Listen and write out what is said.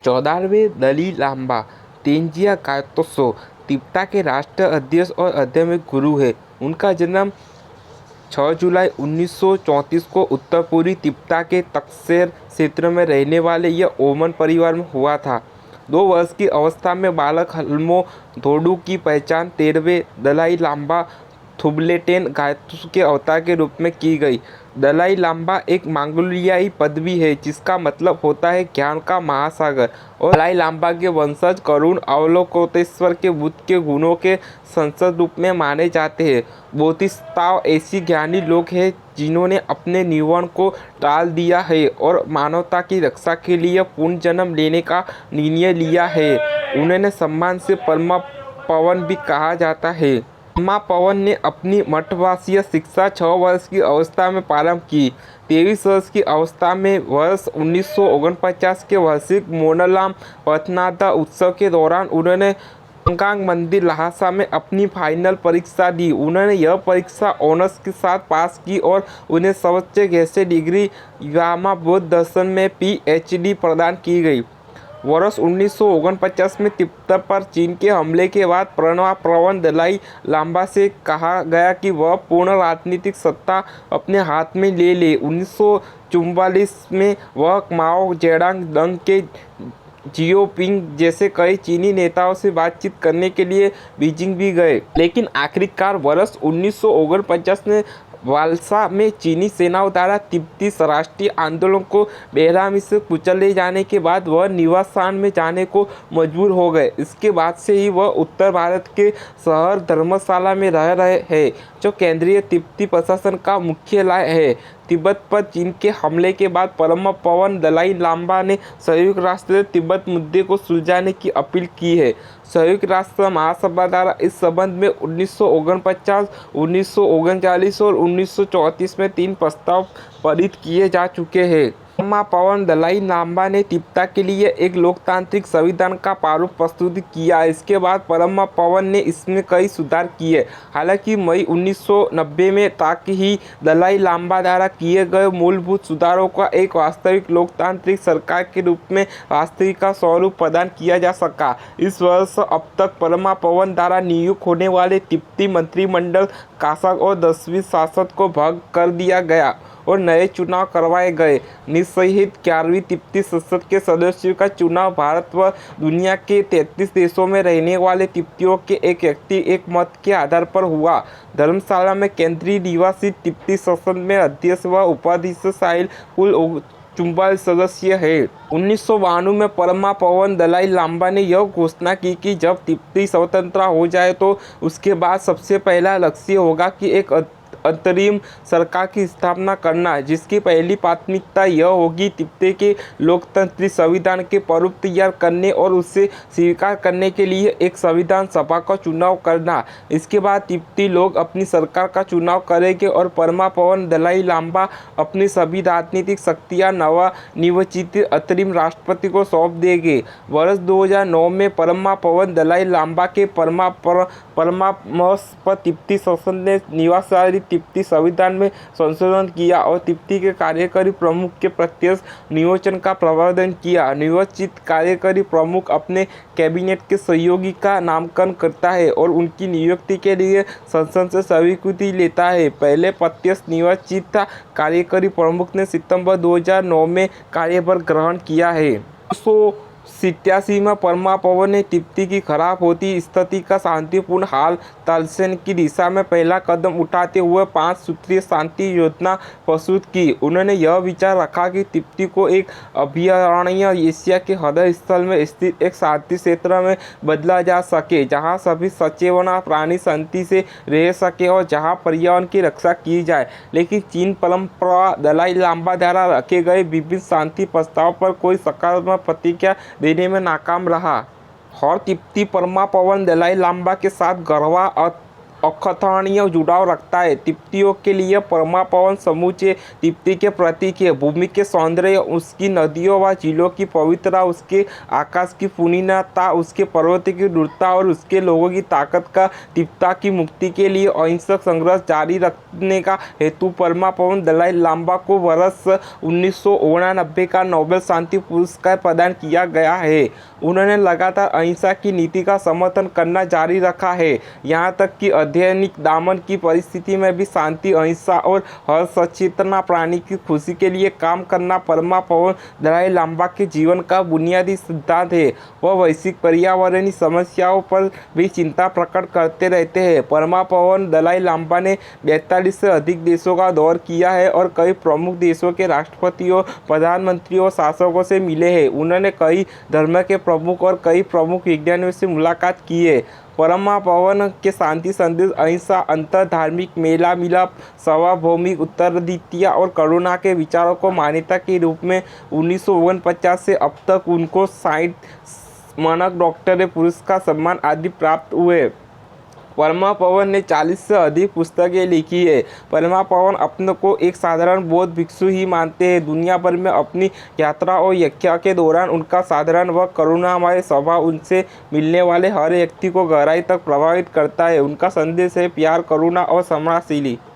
14वें दलाई लामा तेंजिया ग्यात्सो तिब्बत के राष्ट्रीय अध्यक्ष और आध्यात्मिक गुरु हैं। उनका जन्म 6 जुलाई 1934 को उत्तर पूर्वी तिब्बत के तकसेर क्षेत्र में रहने वाले यह ओमन परिवार में हुआ था। 2 वर्ष की अवस्था में बालक हल्मो थोडू की पहचान 13वें दलाई लामा थुबल्टेन ग्यात्सो के अवतार के रूप में की गई। दलाई लामा एक मंगोलियाई पदवी है जिसका मतलब होता है ज्ञान का महासागर, और दलाई लामा के वंशज करुण अवलोकनेश्वर के बुद्ध के गुणों के संसद रूप में माने जाते हैं। बोधिसत्व ऐसे ज्ञानी लोग हैं जिन्होंने अपने जीवन को टाल दिया है और मानवता की रक्षा के लिए पुनर्जन्म लेने का निर्णय लिया है। उन्हें सम्मान से परमा पवन भी कहा जाता है। परमा पवन ने अपनी मठवासीय शिक्षा 6 वर्ष की अवस्था में प्रारंभ की। 23 वर्ष की अवस्था में वर्ष 1949 के वार्षिक मोनलाम पथनाता उत्सव के दौरान उन्होंने पंगांग मंदिर लहासा में अपनी फाइनल परीक्षा दी। उन्होंने यह परीक्षा ऑनर्स के साथ पास की और उन्हें सर्वोच्च गैसे डिग्री गामा बौद्ध दर्शन में PhD प्रदान की गई। वर्ष 1949 में तिब्बत पर चीन के हमले के बाद परमा पवन दलाई लामा से कहा गया कि वह पूर्ण राजनीतिक सत्ता अपने हाथ में ले ले। 1944 में वह माओ जेडंग, दंग के जियोपिंग जैसे कई चीनी नेताओं से बातचीत करने के लिए बीजिंग भी गए, लेकिन आखिरकार वर्ष 1949 में वालसा में चीनी सेनाओं द्वारा तिब्बती राष्ट्रीय आंदोलन को बेरहमी से कुचले जाने के बाद वह निवास स्थान में जाने को मजबूर हो गए। इसके बाद से ही वह उत्तर भारत के शहर धर्मशाला में रह रहे हैं, जो केंद्रीय तिब्बती प्रशासन का मुख्यालय है। तिब्बत पर चीन के हमले के बाद परमा पवन दलाई लामा ने संयुक्त राष्ट्र से तिब्बत मुद्दे को सुलझाने की अपील की है। संयुक्त राष्ट्र महासभा द्वारा इस संबंध में 1949, 1939 और 1934 में 3 प्रस्ताव पारित किए जा चुके हैं। परमा पवन दलाई लामा ने तिब्बत के लिए एक लोकतांत्रिक संविधान का प्रारूप प्रस्तुत किया। इसके बाद परमा पवन ने इसमें कई सुधार किए। हालांकि मई 1990 में तक ही दलाई लामा द्वारा किए गए मूलभूत सुधारों का एक वास्तविक लोकतांत्रिक सरकार के रूप में वास्तविक स्वरूप प्रदान किया जा सका। इस वर्ष अब तक परमा पवन द्वारा नियुक्त होने वाले तिब्बती मंत्रिमंडल शासक और 10वीं शासक को भंग कर दिया गया और नए चुनाव करवाए गए। निसहित 11वीं तिब्बती संसद के सदस्यों का चुनाव भारत व दुनिया के 33 देशों में रहने वाले तिब्बतियों के एक व्यक्ति एक मत के आधार पर हुआ। धर्मशाला में केंद्रीय निवासी तिब्बती संसद में अध्यक्ष व उपाध्यक्ष शामिल कुल 44 सदस्य है। 1992 में परमा पवन दलाई लामा ने यह घोषणा की कि जब तिब्बत स्वतंत्र हो जाए तो उसके बाद सबसे पहला लक्ष्य होगा कि एक अंतरिम सरकार की स्थापना करना, जिसकी पहली प्राथमिकता यह होगी तिब्बत के लोकतांत्रिक संविधान के प्रारूप तैयार करने और उसे स्वीकार करने के लिए एक संविधान सभा का चुनाव करना। इसके बाद तिब्बती लोग अपनी सरकार का चुनाव करेंगे और परमा पवन दलाई लामा अपनी सभी राजनीतिक शक्तियां नवनिर्वाचित अंतरिम राष्ट्रपति को सौंप देंगे। वर्ष 2009 में परमा पवन दलाई लामा के परामर्श पर तिब्बती संसद ने निवासी तिब्बती संविधान में संशोधन किया और तिब्बती के कार्यकारी प्रमुख के प्रत्यक्ष नियोजन का प्रावधान किया। निर्वाचित कार्यकारी प्रमुख अपने कैबिनेट के सहयोगी का नामकरण करता है और उनकी नियुक्ति के लिए संसद से स्वीकृति लेता है। पहले प्रत्यक्ष निर्वाचित कार्यकारी प्रमुख ने सितंबर 2009 में कार्यभार ग्रहण किया है। 1987 में परमा पवन ने तिब्बत की खराब होती स्थिति का शांतिपूर्ण हल तलाशने की दिशा में पहला कदम उठाते हुए 5 सूत्रीय शांति योजना प्रस्तुत की। उन्होंने यह विचार रखा कि तिब्बत को एक अभयारण्य एशिया के हृदय स्थल में स्थित एक शांति क्षेत्र में बदला जा सके, जहां सभी सचेतना प्राणी शांति से रह सके और जहां पर्यावरण की रक्षा की जाए। लेकिन चीन परंपरा दलाई लामा द्वारा रखे गए विभिन्न शांति प्रस्ताव पर कोई सकारात्मक प्रतिक्रिया देने में नाकाम रहा और तिब्बती परमा पवन दलाई लामा के साथ गढ़वा अकथनीय जुड़ाव रखता है। तिब्बतियों के लिए परमा पावन समूचे तिब्बती के प्रतीक है। भूमि के सौंदर्य, उसकी नदियों व झीलों की पवित्रता, उसके आकाश की पुनीनता, उसके पर्वत की दृढ़ता और उसके लोगों की ताकत का तिब्बत की मुक्ति के लिए अहिंसक संघर्ष जारी रखने का हेतु परमा पावन दलाई लामा को वर्ष 1989 का नोबेल शांति पुरस्कार प्रदान किया गया है। उन्होंने लगातार अहिंसा की नीति का समर्थन करना जारी रखा है, यहाँ तक कि आधुनिक दमन की परिस्थिति में भी शांति, अहिंसा और हर सचेतना प्राणी की खुशी के लिए काम करना परमा पावन दलाई लामा के जीवन का बुनियादी सिद्धांत है। वह वैश्विक पर्यावरणीय समस्याओं पर भी चिंता प्रकट करते रहते हैं। परमा पावन दलाई लामा ने 42 से अधिक देशों का दौरा किया है और कई प्रमुख देशों के राष्ट्रपतियों, प्रधानमंत्रियों और शासकों से मिले हैं। उन्होंने कई धर्म के प्रमुख और कई प्रमुख विज्ञानियों से मुलाकात की है। परमा पावन के शांति संदेश, अहिंसा, अंतर धार्मिक मेल मिलाप, सार्वभौमिक उत्तराधिकार और करुणा के विचारों को मान्यता के रूप में 1949 से अब तक उनको 60 मानक डॉक्टरेट पुरस्कार, सम्मान आदि प्राप्त हुए। परमा पावन ने 40 से अधिक पुस्तकें लिखी है। परमा पावन अपने को एक साधारण बौद्ध भिक्षु ही मानते हैं। दुनिया भर में अपनी यात्रा और व्याख्या के दौरान उनका साधारण व करुणामय स्वभाव उनसे मिलने वाले हर व्यक्ति को गहराई तक प्रभावित करता है। उनका संदेश है प्यार, करुणा और क्षमाशीलता।